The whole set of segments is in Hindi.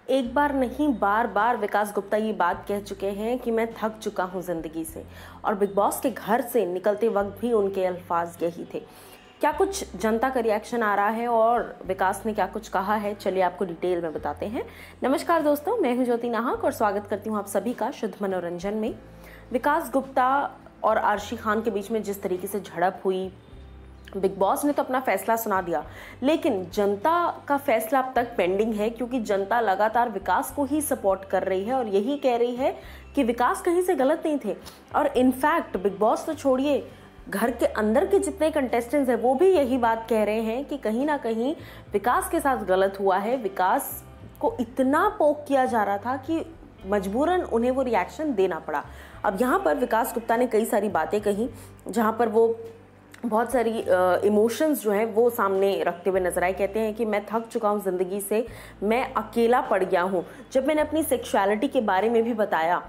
एक बार नहीं बार बार विकास गुप्ता ये बात कह चुके हैं कि मैं थक चुका हूं जिंदगी से। और बिग बॉस के घर से निकलते वक्त भी उनके अल्फाज यही थे। क्या कुछ जनता का रिएक्शन आ रहा है और विकास ने क्या कुछ कहा है, चलिए आपको डिटेल में बताते हैं। नमस्कार दोस्तों, मैं हूं ज्योति नाहक और स्वागत करती हूं आप सभी का शुद्ध मनोरंजन में। विकास गुप्ता और आर्शी खान के बीच में जिस तरीके से झड़प हुई, बिग बॉस ने तो अपना फैसला सुना दिया, लेकिन जनता का फैसला अब तक पेंडिंग है, क्योंकि जनता लगातार विकास को ही सपोर्ट कर रही है और यही कह रही है कि विकास कहीं से गलत नहीं थे। और इनफैक्ट बिग बॉस तो छोड़िए, घर के अंदर के जितने कंटेस्टेंट्स हैं वो भी यही बात कह रहे हैं कि कहीं ना कहीं विकास के साथ गलत हुआ है। विकास को इतना पोक किया जा रहा था कि मजबूरन उन्हें वो रिएक्शन देना पड़ा। अब यहाँ पर विकास गुप्ता ने कई सारी बातें कही, जहाँ पर वो बहुत सारी इमोशंस जो हैं वो सामने रखते हुए नजर आए। कहते हैं कि मैं थक चुका हूँ ज़िंदगी से, मैं अकेला पड़ गया हूँ। जब मैंने अपनी सेक्सुअलिटी के बारे में भी बताया,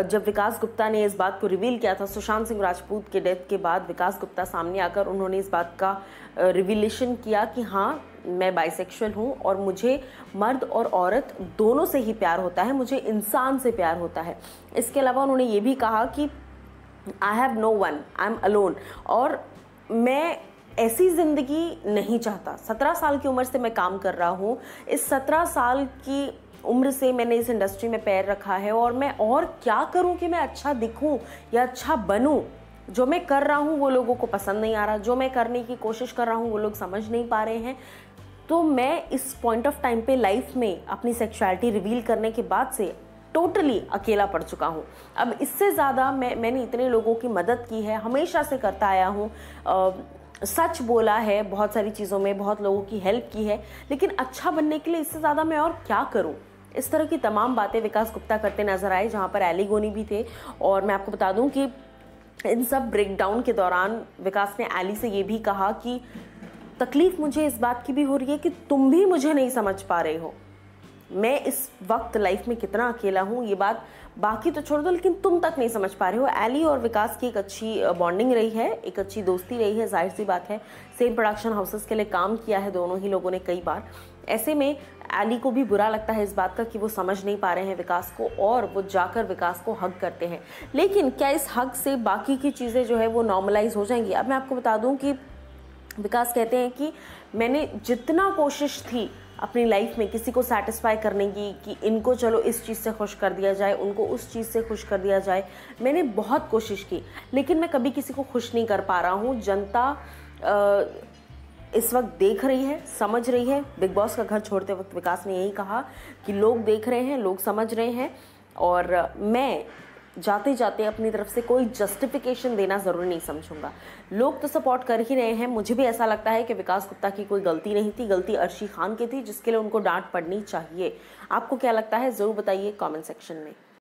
जब विकास गुप्ता ने इस बात को रिवील किया था सुशांत सिंह राजपूत के डेथ के बाद, विकास गुप्ता सामने आकर उन्होंने इस बात का रिवीलेशन किया कि हाँ, मैं बाइसेक्सुअल हूँ और मुझे मर्द और औरत दोनों से ही प्यार होता है, मुझे इंसान से प्यार होता है। इसके अलावा उन्होंने ये भी कहा कि I have no one, I am alone, और मैं ऐसी ज़िंदगी नहीं चाहता। 17 साल की उम्र से मैं काम कर रहा हूँ, इस 17 साल की उम्र से मैंने इस इंडस्ट्री में पैर रखा है और मैं और क्या करूँ कि मैं अच्छा दिखूँ या अच्छा बनूँ। जो मैं कर रहा हूँ वो लोगों को पसंद नहीं आ रहा, जो मैं करने की कोशिश कर रहा हूँ वो लोग समझ नहीं पा रहे हैं। तो मैं इस पॉइंट ऑफ टाइम पे लाइफ में अपनी सेक्सुअलिटी रिवील करने के बाद से टोटली अकेला पड़ चुका हूँ। अब इससे ज़्यादा मैंने इतने लोगों की मदद की है, हमेशा से करता आया हूँ, सच बोला है बहुत सारी चीज़ों में, बहुत लोगों की हेल्प की है, लेकिन अच्छा बनने के लिए इससे ज़्यादा मैं और क्या करूँ। इस तरह की तमाम बातें विकास गुप्ता करते नजर आए, जहाँ पर एली गोनी भी थे। और मैं आपको बता दूँ कि इन सब ब्रेकडाउन के दौरान विकास ने एली से ये भी कहा कि तकलीफ मुझे इस बात की भी हो रही है कि तुम भी मुझे नहीं समझ पा रहे हो, मैं इस वक्त लाइफ में कितना अकेला हूँ, ये बात बाकी तो छोड़ दो लेकिन तुम तक नहीं समझ पा रहे हो। एली और विकास की एक अच्छी बॉन्डिंग रही है, एक अच्छी दोस्ती रही है, जाहिर सी बात है, सेम प्रोडक्शन हाउसेस के लिए काम किया है दोनों ही लोगों ने कई बार। ऐसे में एली को भी बुरा लगता है इस बात का कि वो समझ नहीं पा रहे हैं विकास को, और वो जाकर विकास को हग करते हैं। लेकिन क्या इस हग से बाकी की चीज़ें जो है वो नॉर्मलाइज हो जाएंगी? अब मैं आपको बता दूँ कि विकास कहते हैं कि मैंने जितना कोशिश थी अपनी लाइफ में किसी को सेटिस्फाई करने की, कि इनको चलो इस चीज़ से खुश कर दिया जाए, उनको उस चीज़ से खुश कर दिया जाए, मैंने बहुत कोशिश की, लेकिन मैं कभी किसी को खुश नहीं कर पा रहा हूँ। जनता इस वक्त देख रही है, समझ रही है। बिग बॉस का घर छोड़ते वक्त विकास ने यही कहा कि लोग देख रहे हैं, लोग समझ रहे हैं, और मैं जाते जाते अपनी तरफ से कोई जस्टिफिकेशन देना ज़रूरी नहीं समझूंगा। लोग तो सपोर्ट कर ही रहे हैं। मुझे भी ऐसा लगता है कि विकास गुप्ता की कोई गलती नहीं थी, गलती आर्शी खान की थी, जिसके लिए उनको डांट पड़नी चाहिए। आपको क्या लगता है ज़रूर बताइए कमेंट सेक्शन में।